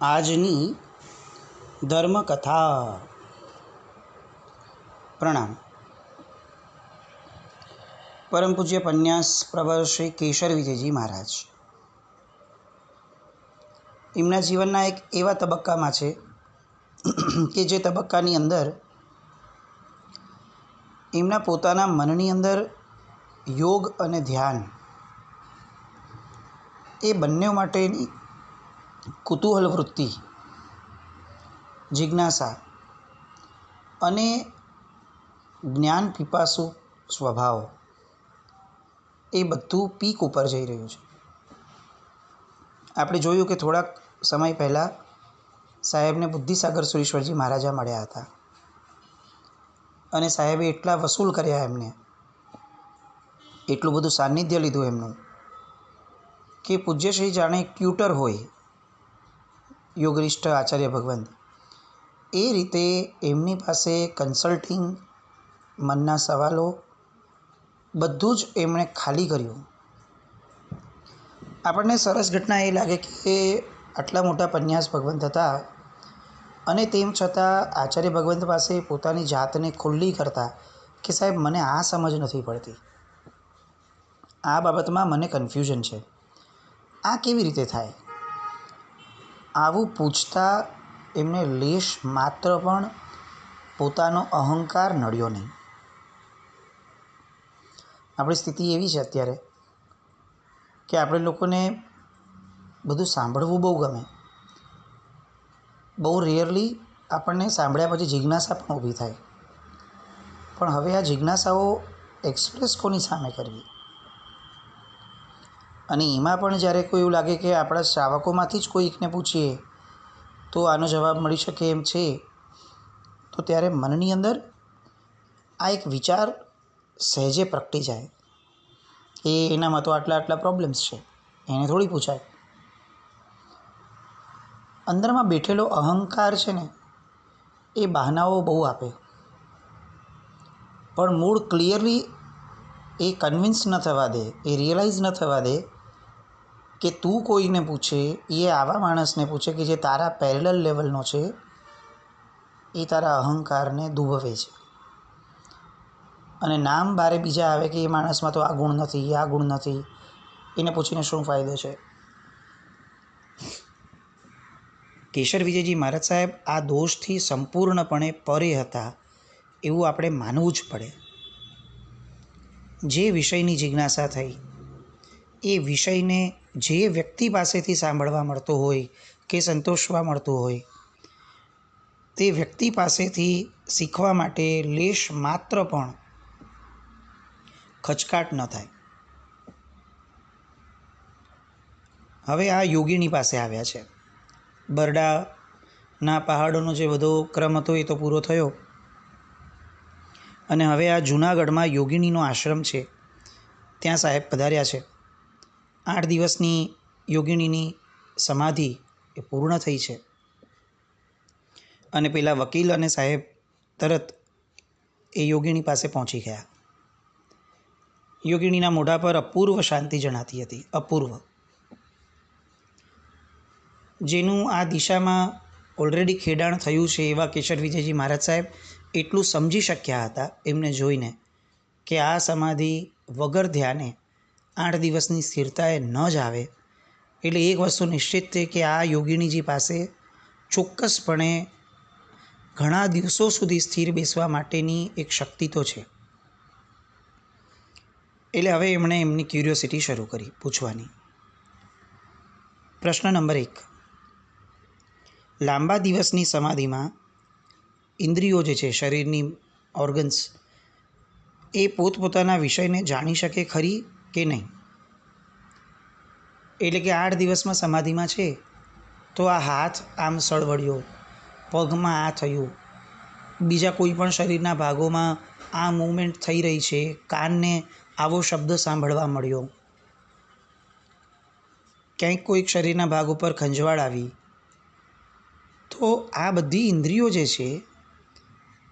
આજની ધર્મકથા. પ્રણામ. પરમ પૂજ્ય પન્યાસ પ્રવર શ્રી કેશર વિજયજી મહારાજ એમના જીવનના એક એવા તબક્કામાં છે કે જે તબક્કાની અંદર એમના પોતાના મનની અંદર યોગ અને ધ્યાન એ બંને માટેની કુતૂહલ વૃત્તિ, જિજ્ઞાસા અને જ્ઞાન પીપાસુ સ્વભાવ એ બધું પીક ઉપર જઈ રહ્યું છે. આપણે જોયું કે થોડાક સમય પહેલાં સાહેબને બુદ્ધિસાગર સુરેશ્વરજી મહારાજા મળ્યા હતા અને સાહેબે એટલા વસૂલ કર્યા એમને, એટલું બધું સાનિધ્ય લીધું એમનું કે પૂજ્યશ્રી જાણે ટ્યુટર હોય, યોગનિષ્ઠ આચાર્ય ભગવંત એ રીતે એમની પાસે કન્સલ્ટિંગ, મનના સવાલો બધું જ એમણે ખાલી કર્યું. આપણને સરસ ઘટના એ લાગે કે આટલા મોટા પન્યાસ ભગવંત હતા અને તેમ છતાં આચાર્ય ભગવંત પાસે પોતાની જાતને ખુલ્લી કરતા કે સાહેબ મને આ સમજ નથી પડતી, આ બાબતમાં મને કન્ફ્યુઝન છે, આ કેવી રીતે થાય? આવું પૂછતા એમને લેશ માત્ર પણ પોતાનો અહંકાર નડ્યો નહીં. આપણી સ્થિતિ એવી છે અત્યારે કે આપણે લોકોને બધું સાંભળવું બહુ ગમે. બહુ રેયરલી આપણને સાંભળ્યા પછી જિજ્ઞાસા પણ ઊભી થાય. પણ હવે આ જિજ્ઞાસાઓ એક્સપ્રેસ કોની સામે કરવી? અને એમાં પણ જ્યારે કોઈ એવું લાગે કે આપણા શ્રાવકોમાંથી જ કોઈકને પૂછીએ તો આનો જવાબ મળી શકે એમ છે, તો ત્યારે મનની અંદર આ એક વિચાર સહેજે પ્રગટી જાય કે એનામાં તો આટલા પ્રોબ્લેમ્સ છે, એને થોડી પૂછાય. અંદરમાં બેઠેલો અહંકાર છે ને એ બહાનાઓ બહુ આપે, પણ મૂળ ક્લિયરલી એ કન્વિન્સ ન થવા દે, એ રિયલાઇઝ ન થવા દે કે તું કોઈને પૂછે, એ આવા માણસને પૂછે કે જે તારા પેરેલલ લેવલનો છે, એ તારા અહંકારને દુભવે છે. અને નામ બારે બીજા આવે કે એ માણસમાં તો આ ગુણ નથી, આ ગુણ નથી, એને પૂછીને શું ફાયદો છે? કેશર વિજયજી મહારાજ સાહેબ આ દોષથી સંપૂર્ણપણે પરે હતા એવું આપણે માનવું જ પડે. જે વિષયની જિજ્ઞાસા થઈ એ વિષયને જે વ્યક્તિ પાસેથી સાંભળવા મળતો હોય કે સંતોષવા મળતો હોય તે વ્યક્તિ પાસેથી શીખવા માટે લેશ માત્ર પણ ખચકાટ ન થાય. હવે આ યોગીની પાસે આવ્યા છે. બરડાના પહાડોનો જે બધો ક્રમ હતો એ તો પૂરો થયો અને હવે આ જૂનાગઢમાં યોગિનીનો આશ્રમ છે ત્યાં સાહેબ પધાર્યા છે. 8 દિવસની યોગિનીની સમાધિ એ પૂર્ણ થઈ છે અને પેલા વકીલ અને સાહેબ તરત એ યોગિની પાસે પહોંચી ગયા. યોગિનીના મોઢા પર અપૂર્વ શાંતિ જણાતી હતી, અપૂર્વ, જેનું આ દિશામાં ઓલરેડી ખેડાણ થયું છે એવા કેશર વિજયજી મહારાજ સાહેબ એટલું સમજી શક્યા હતા એમને જોઈને કે આ સમાધિ વગર ધ્યાને 8 દિવસની સ્થિરતાએ ન જ આવે. એટલે એક વસ્તુ નિશ્ચિત છે કે આ યોગિનીજી પાસે ચોક્કસપણે ઘણા દિવસો સુધી સ્થિર બેસવા માટેની એક શક્તિ તો છે. એટલે હવે એમણે એમની ક્યુરિયોસિટી શરૂ કરી પૂછવાની. પ્રશ્ન નંબર 1. લાંબા દિવસની સમાધિમાં ઇન્દ્રિયો જે છે, શરીરની ઓર્ગન્સ, એ પોતપોતાના વિષયને જાણી શકે ખરી કે નહીં? એટલે કે 8 દિવસમાં સમાધિમાં છે તો આ હાથ આમ સળવળ્યો, પગમાં આ થયું, બીજા કોઈ પણ શરીરના ભાગોમાં આ મૂવમેન્ટ થઈ રહી છે, કાનને આવો શબ્દ સાંભળવા મળ્યો, ક્યાંક કોઈક શરીરના ભાગ ઉપર ખંજવાળ આવી, તો આ બધી ઇન્દ્રિયો જે છે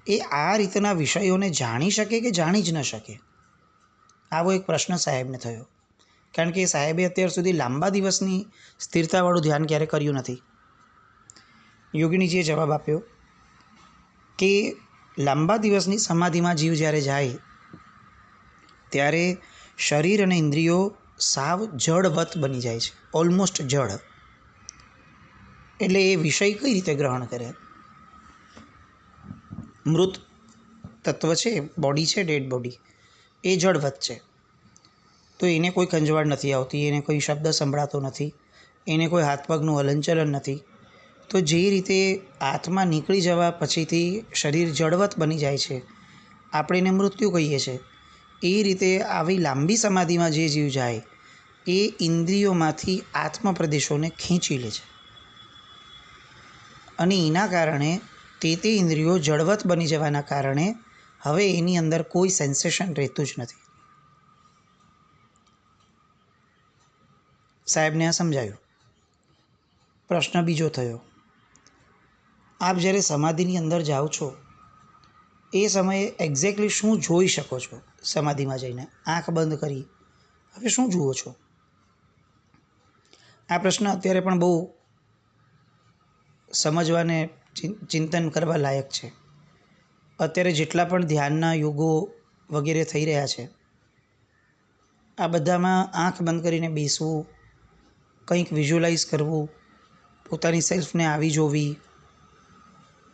એ આ રીતના વિષયોને જાણી શકે કે જાણી જ ન શકે? આવો એક પ્રશ્ન સાહેબને થયો, કારણ કે સાહેબે અત્યાર સુધી લાંબા દિવસની સ્થિરતાવાળું ધ્યાન ક્યારે કર્યું નથી. યોગિનીજીએ જવાબ આપ્યો કે લાંબા દિવસની સમાધિમાં જીવ જ્યારે જાય ત્યારે શરીર અને ઇન્દ્રિયો સાવ જળવત બની જાય છે, ઓલમોસ્ટ જળ. એટલે એ વિષય કઈ રીતે ગ્રહણ કરે? મૃત તત્વ છે, બોડી છે, ડેડ બોડી, એ જળવત છે. તો એને કોઈ ખંજવાળ નથી આવતી, એને કોઈ શબ્દ સંભળાતો નથી, એને કોઈ હાથ પગનું હલનચલન નથી. તો જે રીતે આત્મા નીકળી જવા પછીથી શરીર જળવત બની જાય છે, આપણે એને મૃત્યુ કહીએ છીએ, એ રીતે આવી લાંબી સમાધિમાં જે જીવ જાય એ ઇન્દ્રિયોમાંથી આત્મ પ્રદેશોને ખેંચી લે છે અને એના કારણે તે ઇન્દ્રિયો જળવત બની જવાના કારણે હવે એની અંદર કોઈ સેન્સેશન રહેતું જ નથી. સાહેબને આ સમજાયું. પ્રશ્ન બીજો થયો, આપ જ્યારે સમાધિની અંદર જાઓ છો એ સમયે એક્ઝેક્ટલી શું જોઈ શકો છો? સમાધિમાં જઈને આંખ બંધ કરી હવે શું જુઓ છો? આ પ્રશ્ન અત્યારે પણ બહુ સમજવાને ચિંતન કરવા લાયક છે. અત્યારે જેટલા પણ ધ્યાનના યોગો વગેરે થઈ રહ્યા છે, આ બધામાં આંખ બંધ કરીને બેસવું, કંઈક વિઝ્યુઅલાઇઝ કરવું, પોતાની સેલ્ફને આવી જોવી,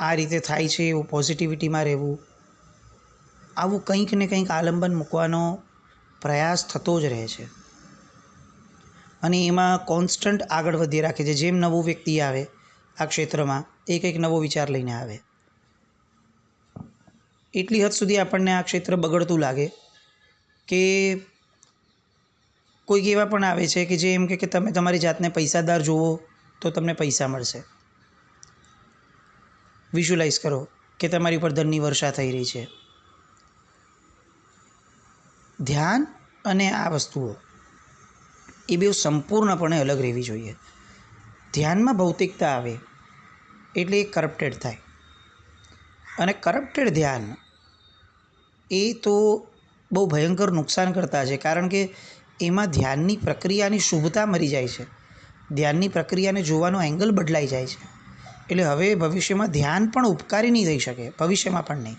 આ રીતે થાય છે એવું પોઝિટિવિટીમાં રહેવું, આવું કંઈક ને કંઈક આલંબન મૂકવાનો પ્રયાસ થતો જ રહે છે અને એમાં કોન્સ્ટન્ટ આગળ વધી રાખે છે. જેમ નવું વ્યક્તિ આવે આ ક્ષેત્રમાં એ કંઈક નવો વિચાર લઈને આવે. એટલી હદ સુધી આપણને આ ક્ષેત્ર બગડતું લાગે કે કોઈક એવા પણ આવે છે કે જે એમ કે તમે તમારી જાતને પૈસાદાર જુઓ તો તમને પૈસા મળશે. વિઝ્યુલાઇઝ કરો કે તમારી ઉપર ધનની વર્ષા થઈ રહી છે. ધ્યાન અને આ વસ્તુઓ એ બે સંપૂર્ણપણે અલગ રહેવી જોઈએ. ધ્યાનમાં ભૌતિકતા આવે એટલે એ કરપ્ટેડ થાય અને કરપ્ટેડ ધ્યાન એ તો બહુ ભયંકર નુકસાન કરતા છે, કારણ કે એમાં ધ્યાનની પ્રક્રિયાની શુભતા મરી જાય છે, ધ્યાનની પ્રક્રિયાને જોવાનો એંગલ બદલાઈ જાય છે. એટલે હવે ભવિષ્યમાં ધ્યાન પણ ઉપકારી નહીં થઈ શકે, ભવિષ્યમાં પણ નહીં,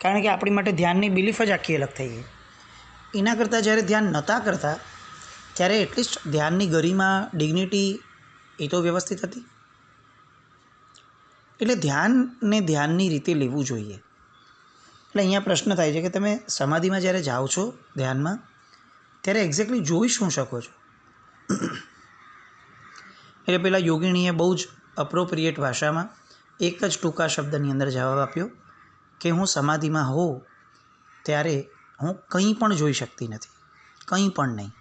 કારણ કે આપણી માટે ધ્યાનની બિલીફ જ આખી અલગ થઈ ગઈ. એના કરતાં જ્યારે ધ્યાન નહોતા કરતા ત્યારે એટલીસ્ટ ધ્યાનની ગરિમા, ડિગ્નિટી એ તો વ્યવસ્થિત હતી. એટલે ધ્યાનને ધ્યાનની રીતે લેવું જોઈએ. એટલે અહીંયા પ્રશ્ન થાય છે કે તમે સમાધિમાં જ્યારે જાઓ છો ધ્યાનમાં, ત્યારે એક્ઝેક્ટલી જોઈ શું શકો છો? એટલે પેલા યોગિણીએ બહુ જ અપ્રોપ્રિએટ ભાષામાં એક જ ટૂંકા શબ્દની અંદર જવાબ આપ્યો કે હું સમાધિમાં હોઉં ત્યારે હું કંઈ પણ જોઈ શકતી નથી, કંઈ પણ નહીં.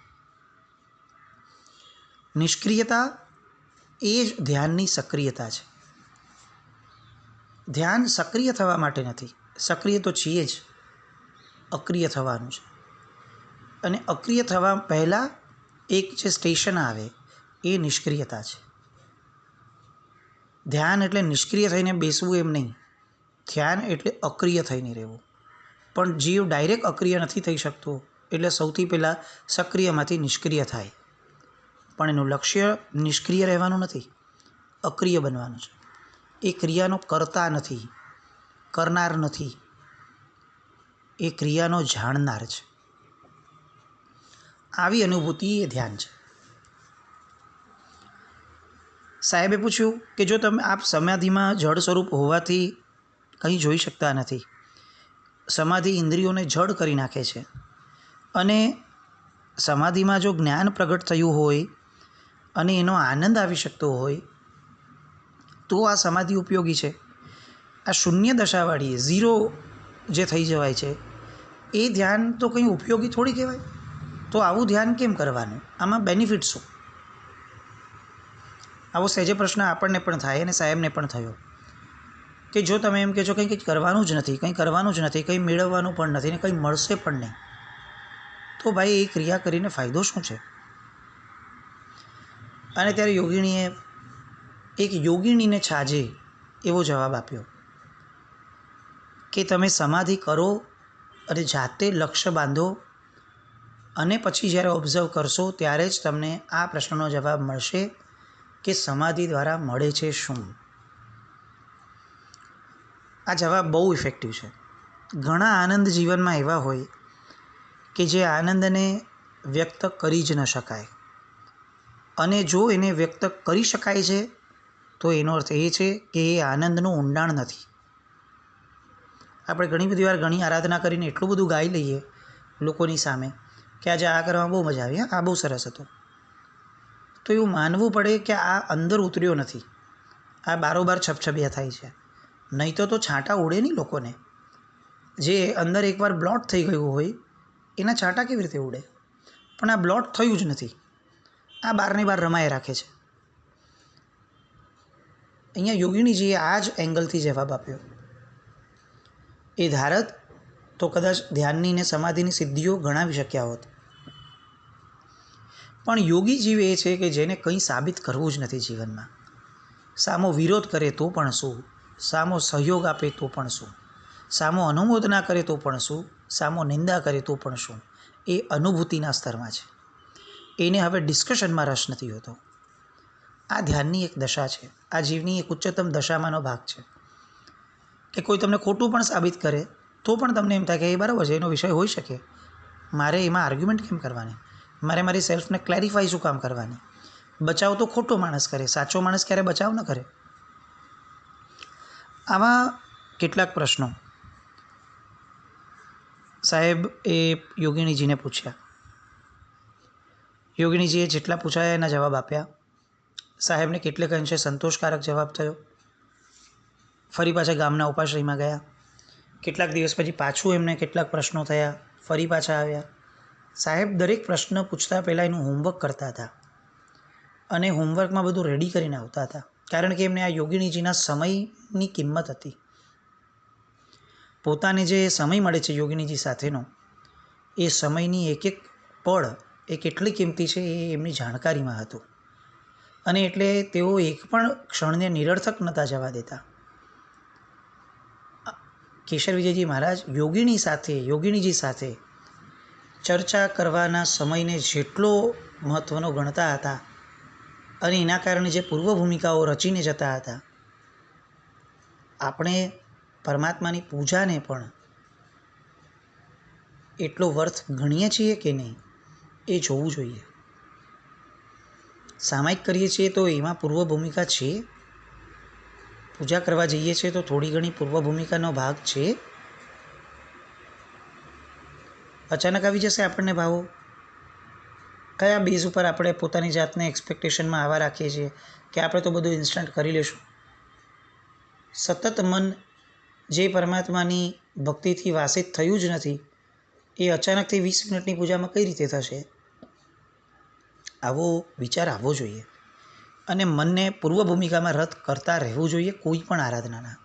નિષ્ક્રિયતા એ જ ધ્યાનની સક્રિયતા છે. ધ્યાન સક્રિય થવા માટે નથી, સક્રિય તો છીએ જ, અક્રિય થવાનું છે. અને અક્રિય થવા પહેલાં એક જે સ્ટેશન આવે એ નિષ્ક્રિયતા છે. ધ્યાન એટલે નિષ્ક્રિય થઈને બેસવું એમ નહીં, ધ્યાન એટલે અક્રિય થઈને રહેવું. પણ જીવ ડાયરેક્ટ અક્રિય નથી થઈ શકતો, એટલે સૌથી પહેલાં સક્રિયમાંથી નિષ્ક્રિય થાય. પણ એનું લક્ષ્ય નિષ્ક્રિય રહેવાનું નથી, અક્રિય બનવાનું છે. એ ક્રિયાનો કરતા નથી, કરનાર નથી, એ ક્રિયાનો જાણનાર છે. આવી અનુભૂતિ એ ધ્યાન છે. સાહેબે પૂછ્યું કે જો તમે આપ સમાધિમાં જળ સ્વરૂપ હોવાથી કંઈ જોઈ શકતા નથી, સમાધિ ઇન્દ્રિયોને જડ કરી નાખે છે, અને સમાધિમાં જો જ્ઞાન પ્રગટ થયું હોય અને એનો આનંદ આવી શકતો હોય તો આ સમાધિ ઉપયોગી છે. આ શૂન્ય દશાવાળી ઝીરો જે થઈ જવાય છે એ ધ્યાન તો કંઈ ઉપયોગી થોડી કહેવાય. તો આવું ધ્યાન કેમ કરવાનું? આમાં બેનિફિટ શું? આવો સહેજે પ્રશ્ન આપણને પણ થાય અને સાહેબને પણ થયો કે જો તમે એમ કહેશો કંઈ કરવાનું જ નથી, કંઈ કરવાનું જ નથી, કંઈ મેળવવાનું પણ નથી ને કંઈ મળશે પણ નહીં, તો ભાઈ એ ક્રિયા કરીને ફાયદો શું છે? અને ત્યારે યોગિણીએ એક યોગિણીને છાજે એવો જવાબ આપ્યો કે તમે સમાધિ કરો અને જાતે લક્ષ્ય બાંધો અને પછી જ્યારે ઓબ્ઝર્વ કરશો ત્યારે જ તમને આ પ્રશ્નનો જવાબ મળશે કે સમાધિ દ્વારા મળે છે શું. આ જવાબ બહુ ઇફેક્ટિવ છે. ઘણા આનંદ જીવનમાં એવા હોય કે જે આનંદને વ્યક્ત કરી જ ન શકાય, અને જો એને વ્યક્ત કરી શકાય છે તો એનો અર્થ એ છે કે એ આનંદનું ઊંડાણ નથી. આપણે ઘણી બધી વાર ઘણી આરાધના કરીને એટલું બધું ગાઈ લઈએ લોકોની સામે કે આજે આ કરવામાં બહુ મજા આવી, આ બહુ સરસ હતું, તો એવું માનવું પડે કે આ અંદર ઉતર્યો નથી, આ બારોબાર છબછબિયા થાય છે. નહીં તો છાંટા ઉડે નહીં લોકોને. જે અંદર એકવાર બ્લોટ થઈ ગયું હોય એના છાંટા કેવી રીતે ઉડે? પણ આ બ્લોટ થયું જ નથી, આ બારને બાર રમાએ રાખે છે. અહીંયા યોગિનીજીએ આ જ એંગલથી જવાબ આપ્યો. એ ધારત તો કદાચ ધ્યાનની ને સમાધિની સિદ્ધિઓ ગણાવી શક્યા હોત. પણ યોગી જીવ એ છે કે જેને કંઈ સાબિત કરવું જ નથી જીવનમાં. સામો વિરોધ કરે તો પણ શું, સામો સહયોગ આપે તો પણ શું, સામો અનુમોદના કરે તો પણ શું, સામો નિંદા કરે તો પણ શું, એ અનુભૂતિના સ્તરમાં છે. એને હવે ડિસ્કશનમાં રસ નથી હોતો. આ ધ્યાનની એક દશા છે, આ જીવની એક ઉચ્ચતમ દશામાંનો ભાગ છે કે કોઈ તમને ખોટું પણ સાબિત કરે તો પણ તમને એમ થાય કે એ બરાબર છે, એનો વિષય હોઈ શકે, મારે એમાં આર્ગ્યુમેન્ટ કેમ કરવાની, મારે મારી સેલ્ફને ક્લેરિફાઈ શું કામ કરવાની. બચાવ તો ખોટો માણસ કરે, સાચો માણસ ક્યારે બચાવ ન કરે. આવા કેટલાક પ્રશ્નો સાહેબ એ યોગિનીજીને પૂછ્યા. યોગિનીજીએ જેટલા પૂછાયા એના જવાબ આપ્યા. સાહેબને કેટલેક અંશે સંતોષકારક જવાબ થયો. ફરી પાછા ગામના ઉપાશ્રયમાં ગયા. કેટલાક દિવસ પછી પાછું એમને કેટલાક પ્રશ્નો થયા, ફરી પાછા આવ્યા. સાહેબ દરેક પ્રશ્ન પૂછતા પહેલાં એનું હોમવર્ક કરતા હતા અને હોમવર્કમાં બધું રેડી કરીને આવતા હતા, કારણ કે એમને આ યોગિનીજીના સમયની કિંમત હતી. પોતાને જે સમય મળે છે યોગિનીજી સાથેનો, એ સમયની એક એક પળ એ કેટલી કિંમતી છે એ એમની જાણકારીમાં હતું, અને એટલે તેઓ એક પણ ક્ષણને નિરર્થક નહોતા જવા દેતા. કેશર વિજયજી મહારાજ યોગિનીજી સાથે ચર્ચા કરવાના સમયને જેટલો મહત્ત્વનો ગણતા હતા અને એના કારણે જે પૂર્વ ભૂમિકાઓ રચીને જતા હતા, આપણે પરમાત્માની પૂજાને પણ એટલો વર્થ ગણીએ છીએ કે નહીં એ જોવું જોઈએ. સામાયિક કરીએ છીએ તો એમાં પૂર્વ ભૂમિકા છે, પૂજા કરવા જઈએ છીએ તો થોડી ઘણી પૂર્વ ભૂમિકાનો ભાગ છે. અચાનક આવી જશે આપણને ભાવો. કયા બેઝ ઉપર આપણે પોતાની જાતને એક્સપેક્ટેશનમાં આવા રાખીએ છીએ કે આપણે તો બધું ઇન્સ્ટન્ટ કરી લઈશું. સતત મન જે પરમાત્માની ભક્તિથી વાસિત થયું જ નથી, એ અચાનકથી 20 મિનિટની પૂજામાં કઈ રીતે થશે? આવો વિચાર આવવો જોઈએ અને મનને પૂર્વ ભૂમિકામાં રદ કરતા રહેવું જોઈએ કોઈ પણ આરાધનાના.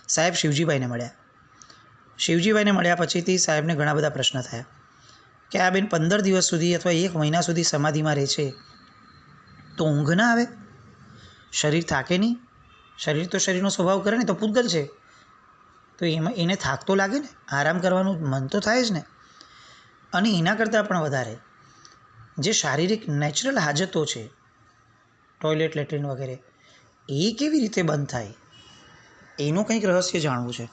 સાહેબ શિવજીભાઈને મળ્યા. શિવજીભાઈને મળ્યા પછીથી સાહેબને ઘણા બધા પ્રશ્ન થયા કે આ બેન 15 દિવસ સુધી અથવા 1 મહિના સુધી સમાધિમાં રહે છે તો ઊંઘ ના આવે? શરીર થાકે નહીં? શરીર તો શરીરનો સ્વભાવ કરે ને, તો પૂતગલ છે તો એમાં એને થાક તો લાગે ને, આરામ કરવાનું મન તો થાય જ ને. અને એના કરતાં પણ વધારે જે શારીરિક નેચરલ હાજતો છે, ટોયલેટ, લેટ્રિન વગેરે, એ કેવી રીતે બંધ થાય એનું કંઈક રહસ્ય જાણવું છે.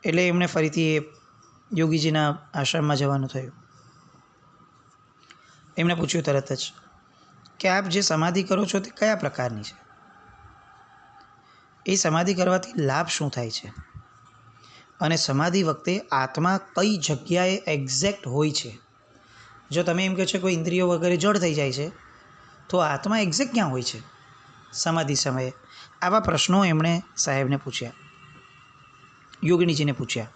એટલે એમણે ફરીથી એ યોગીજીના આશ્રમમાં જવાનું થયું. એમણે પૂછ્યું તરત જ કે આપ જે સમાધિ કરો છો તે કયા પ્રકારની છે? એ સમાધિ કરવાથી લાભ શું થાય છે? અને સમાધિ વખતે આત્મા કઈ જગ્યાએ એક્ઝેક્ટ હોય છે? જો તમે એમ કહો છો કોઈ ઇન્દ્રિયો વગેરે જડ થઈ જાય છે, તો આત્મા એક્ઝેક્ટ ક્યાં હોય છે સમાધિ સમયે? આવા પ્રશ્નો એમણે સાહેબને પૂછ્યા, યોગિનીજીને પૂછ્યા,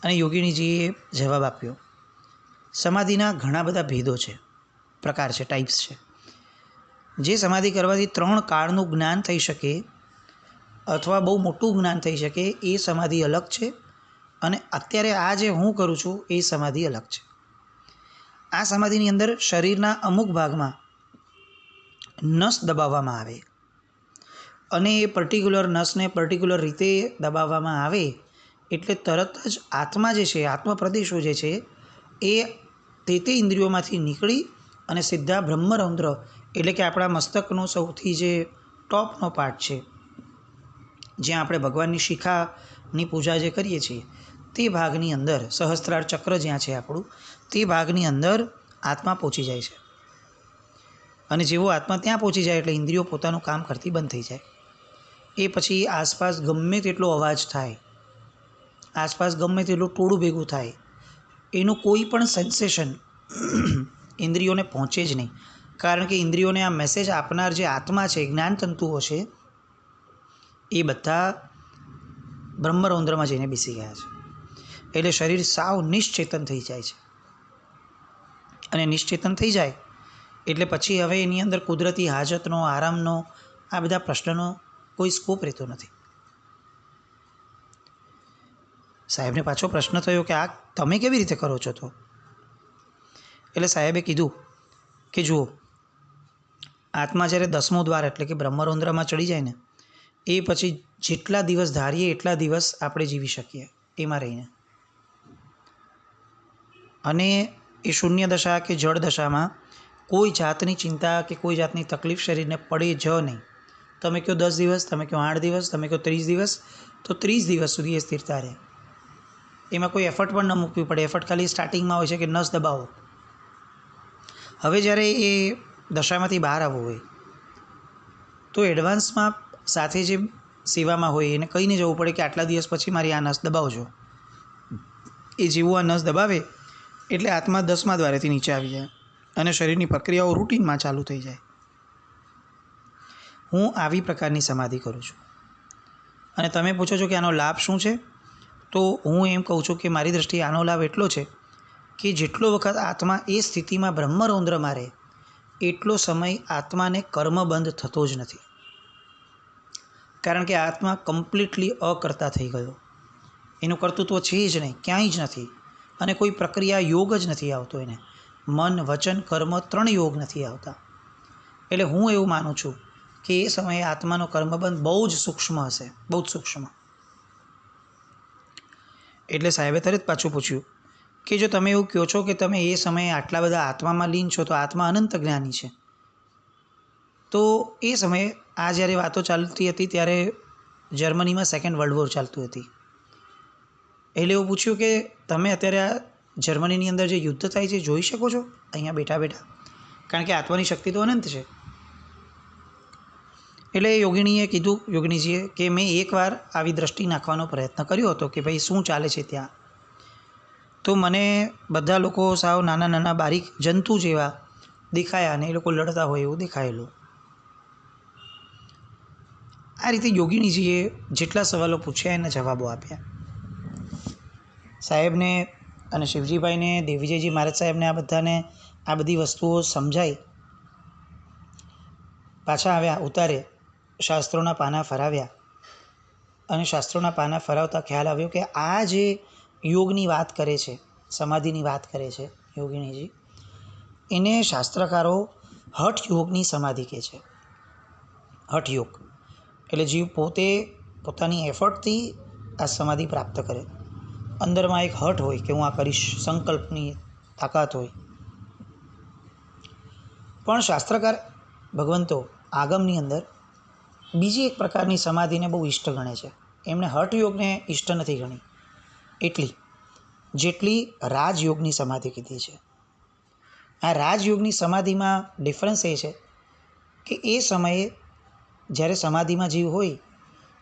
અને યોગિનીજીએ જવાબ આપ્યો. સમાધિના ઘણા બધા ભેદો છે, પ્રકાર છે, ટાઈપ્સ છે. જે સમાધિ કરવાથી 3 કાળનું જ્ઞાન થઈ શકે અથવા બહુ મોટું જ્ઞાન થઈ શકે એ સમાધિ અલગ છે, અને અત્યારે આ જે હું કરું છું એ સમાધિ અલગ છે. આ સમાધિની અંદર શરીરના અમુક ભાગમાં નસ દબાવવામાં આવે અને એ પર્ટિક્યુલર નસને પર્ટિક્યુલર રીતે દબાવવામાં આવે એટલે તરત જ આત્મા જે છે, આત્મપ્રદેશો જે છે એ તે ઇન્દ્રિયોમાંથી નીકળી અને સીધા બ્રહ્મરંધ્ર એટલે કે આપણા મસ્તકનો સૌથી જે ટોપનો પાર્ટ છે જ્યાં આપણે ભગવાનની શિખાની પૂજા જે કરીએ છીએ તે ભાગની અંદર સહસ્ત્રાર ચક્ર જ્યાં છે આપણું, તે ભાગની અંદર આત્મા પહોંચી જાય છે. અને જેવો આત્મા ત્યાં પહોંચી જાય એટલે ઇન્દ્રિયો પોતાનું કામ કરતી બંધ થઈ જાય. એ પછી આસપાસ ગમે તેટલો અવાજ થાય, આસપાસ ગમે તેટલું ટોળું ભેગું થાય, એનું કોઈ પણ સેન્સેશન ઇન્દ્રિયોને પહોંચે જ નહીં. કારણ કે ઇન્દ્રિયોને આ મેસેજ આપનાર જે આત્મા છે, જ્ઞાનતંતુઓ છે, એ બધા બ્રહ્મરૌદ્રમાં જઈને બેસી ગયા છે. એટલે શરીર સાવ નિશ્ચેતન થઈ જાય છે. અને નિશ્ચેતન થઈ જાય એટલે પછી હવે એની અંદર કુદરતી હાજતનો, આરામનો, આ બધા પ્રશ્નનો કોઈ સ્કોપ રહેતો નથી. સાહેબને પાછો પ્રશ્ન થયો કે આ તમે કેવી રીતે કરો છો? તો એટલે સાહેબે કીધું કે જુઓ, આત્મા જ્યારે 10મો દ્વાર એટલે કે બ્રહ્મરૌદ્રમાં ચડી જાય ને, એ પછી જેટલા દિવસ ધારીએ એટલા દિવસ આપણે જીવી શકીએ એમાં રહીને. અને એ શૂન્ય દશા કે જળ દશામાં કોઈ જાતની ચિંતા કે કોઈ જાતની તકલીફ શરીરને પડે જ નહીં. તમે કહો 10 દિવસ, તમે કહો 8 દિવસ, તમે કહો 30 દિવસ, તો 30 દિવસ સુધી એ સ્થિરતા રહે. એમાં કોઈ એફર્ટ પણ ન મૂકવી પડે. એફર્ટ ખાલી સ્ટાર્ટિંગમાં હોય છે કે નસ દબાવો. હવે જ્યારે એ દશામાંથી બહાર આવવું હોય તો એડવાન્સમાં સાથે જે સેવામાં હોય એને કહીને જવું પડે કે આટલા દિવસ પછી મારી આ નસ દબાવજો. એ જેવું આ નસ દબાવે એટલે આત્મા 10મા દ્વારેથી નીચે આવી જાય અને શરીરની પ્રક્રિયાઓ રૂટીનમાં ચાલુ થઈ જાય. હું આવી પ્રકારની સમાધિ કરું છું. અને તમે પૂછો છો કે આનો લાભ શું છે? તો હું એમ કહું છું કે મારી દૃષ્ટિએ આનો લાભ એટલો છે કે જેટલો વખત આત્મા એ સ્થિતિમાં બ્રહ્મરૌદ્રમાં રહે એટલો સમય આત્માને કર્મબંધ થતો જ નથી. કારણ કે આત્મા કમ્પ્લીટલી અકર્તા થઈ ગયો. એનું કર્તૃત્વ છે જ નહીં, ક્યાંય જ નથી. અને કોઈ પ્રક્રિયા યોગ જ નથી આવતો એને. મન, વચન, કર્મ 3 યોગ નથી આવતા. એટલે હું એવું માનું છું કે એ સમયે આત્માનો કર્મબંધ બહુ જ સૂક્ષ્મ હશે, બહુ જ સૂક્ષ્મ. એટલે સાહેબે તરત પાછું પૂછ્યું કે જો તમે એવું કહો છો કે તમે એ સમયે આટલા બધા આત્મામાં લીન છો તો આત્મા અનંત જ્ઞાની છે, તો એ સમયે આ જ્યારે વાતો ચાલતી હતી ત્યારે જર્મનીમાં 2nd વર્લ્ડ વોર ચાલતું હતી. એટલે એવું પૂછ્યું કે તમે અત્યારે આ જર્મનીની અંદર જે યુદ્ધ થાય છે જોઈ શકો છો અહીંયા બેઠા બેઠા? કારણ કે આત્માની શક્તિ તો અનંત છે. એટલે યોગિનીએ કીધું, યોગિનીજીએ, કે મેં એકવાર આવી દ્રષ્ટિ નાખવાનો પ્રયત્ન કર્યો હતો કે ભાઈ શું ચાલે છે ત્યાં. તો મને બધા લોકો સાવ નાના નાના બારીક જંતુ જેવા દેખાયા અને એ લોકો લડતા હોય એવું દેખાયેલું. આ રીતે યોગિનીજીએ જેટલા સવાલો પૂછ્યા એના જવાબો આપ્યા. સાહેબને અને શિવજીભાઈને, દેવીજયજી મહારાજ સાહેબને આ બધાને આ બધી વસ્તુઓ સમજાઈ. પાછા આવ્યા, ઉતારે, શાસ્ત્રોના પાના ફરાવ્યા અને શાસ્ત્રોના પાના ફરાવતા ખ્યાલ આવ્યો કે આ જે યોગની વાત કરે છે, સમાધિની વાત કરે છે યોગિનીજી, એને શાસ્ત્રકારો હઠ યોગની સમાધિ કહે છે. હઠ યોગ એટલે જીવ પોતે પોતાની એફર્ટથી આ સમાધિ પ્રાપ્ત કરે. અંદરમાં એક હઠ હોય કે હું આ કરીશ, સંકલ્પની તાકાત હોય. પણ શાસ્ત્રકાર ભગવંતો આગમની અંદર બીજી એક પ્રકારની સમાધિને બહુ ઇષ્ટ ગણે છે. એમણે હઠયોગને ઇષ્ટ નથી ગણી એટલી જેટલી રાજયોગની સમાધિ કીધી છે. આ રાજયોગની સમાધિમાં ડિફરન્સ એ છે કે એ સમયે જ્યારે સમાધિમાં જીવ હોય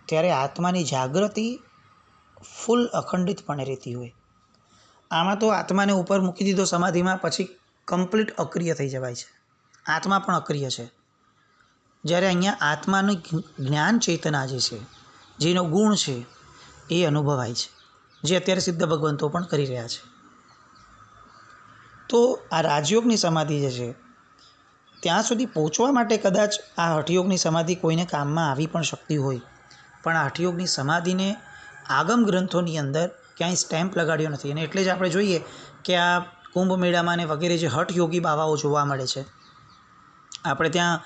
ત્યારે આત્માની જાગૃતિ ફૂલ અખંડિતપણે રહેતી હોય. આમાં તો આત્માને ઉપર મૂકી દીધો સમાધિમાં પછી કમ્પ્લીટ અક્રિય થઈ જવાય છે. આત્મા પણ અક્રિય છે. જ્યારે અહીંયા આત્માનું જ્ઞાન ચેતના જે છે, જેનો ગુણ છે, એ અનુભવાય છે, જે અત્યારે સિદ્ધ ભગવંતો પણ કરી રહ્યા છે. તો આ રાજયોગની સમાધિ જે છે ત્યાં સુધી પહોંચવા માટે કદાચ આ હઠયોગની સમાધિ કોઈને કામમાં આવી પણ શકતી હોય, પણ આ હઠયોગની સમાધિને આગમ ગ્રંથોની અંદર ક્યાંય સ્ટેમ્પ લગાડ્યો નથી. અને એટલે જ આપણે જોઈએ કે આ કુંભ મેળામાં ને વગેરે જે હઠયોગી બાવાઓ જોવા મળે છે, આપણે ત્યાં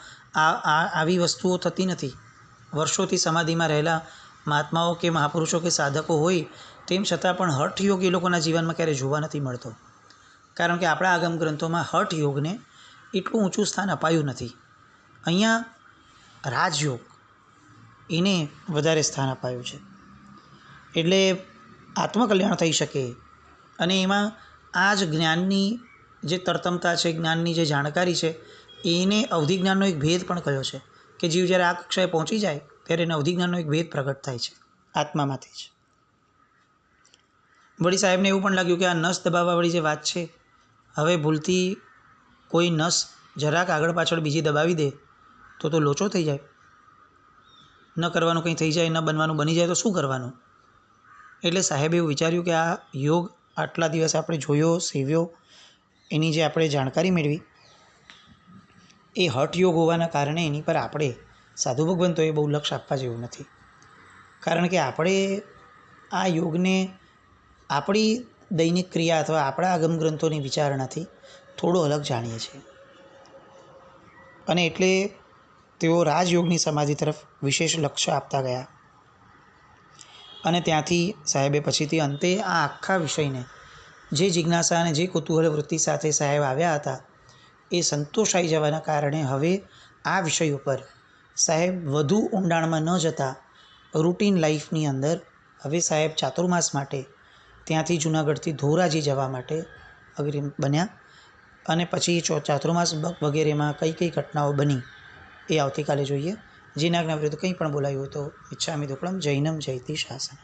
આવી વસ્તુઓ થતી નથી. વર્ષોથી સમાધિમાં રહેલા મહાત્માઓ કે મહાપુરુષો કે સાધકો હોય તેમ છતાં પણ હઠયોગ એ લોકોના જીવનમાં ક્યારેય જોવા નથી મળતો. કારણ કે આપણા આગમ ગ્રંથોમાં હઠયોગને એટલું ઊંચું સ્થાન અપાયું નથી. અહીંયા રાજયોગ એને વધારે સ્થાન અપાયું છે. એટલે આત્મકલ્યાણ થઈ શકે અને એમાં આ જ જ્ઞાનની જે તરતમતા છે, જ્ઞાનની જે જાણકારી છે, એને અવધિજ્ઞાનનો એક ભેદ પણ કયો છે કે જીવ જ્યારે આ કક્ષાએ પહોંચી જાય ત્યારે એને અવધિજ્ઞાનનો એક ભેદ પ્રગટ થાય છે આત્મામાંથી જ. વળી સાહેબને એવું પણ લાગ્યું કે આ નસ દબાવવાવાળી જે વાત છે, હવે ભૂલથી કોઈ નસ જરાક આગળ પાછળ બીજી દબાવી દે તો લોચો થઈ જાય. ન કરવાનું કંઈ થઈ જાય, ન બનવાનું બની જાય તો શું કરવાનું? એટલે સાહેબે એવું વિચાર્યું કે આ યોગ આટલા દિવસ આપણે જોયો, સેવ્યો, એની જે આપણે જાણકારી મેળવી, એ હઠ યોગ હોવાના કારણે એની પર આપણે સાધુ ભગવંતોએ બહુ લક્ષ આપવા જેવું નથી. કારણ કે આપણે આ યોગને આપણી દૈનિક ક્રિયા અથવા આપણા આગમ ગ્રંથોની વિચારણાથી થોડો અલગ જાણીએ છીએ. અને એટલે તેઓ રાજયોગની સમાધિ તરફ વિશેષ લક્ષ્ય આપતા ગયા. અને ત્યાંથી સાહેબે પછીથી અંતે આ આખા વિષયને જે જિજ્ઞાસા અને જે કુતૂહલ વૃત્તિ સાથે સાહેબ આવ્યા હતા એ સંતોષાઈ જવાના કારણે હવે આ વિષય ઉપર સાહેબ વધુ ઊંડાણમાં ન જતા રૂટીન લાઈફની અંદર હવે સાહેબ ચાતુર્માસ માટે ત્યાંથી જૂનાગઢથી ધોરાજી જવા માટે અગ્રિમ બન્યા. અને પછી ચાતુર્માસ વગેરેમાં કઈ કઈ ઘટનાઓ બની એ આવતીકાલે જોઈએ. જીનાજ્ઞા વિરુદ્ધ કંઈ પણ બોલાયું હોય તો ઈચ્છામિ દુક્કડમ જૈનમ જયતિ શાસન.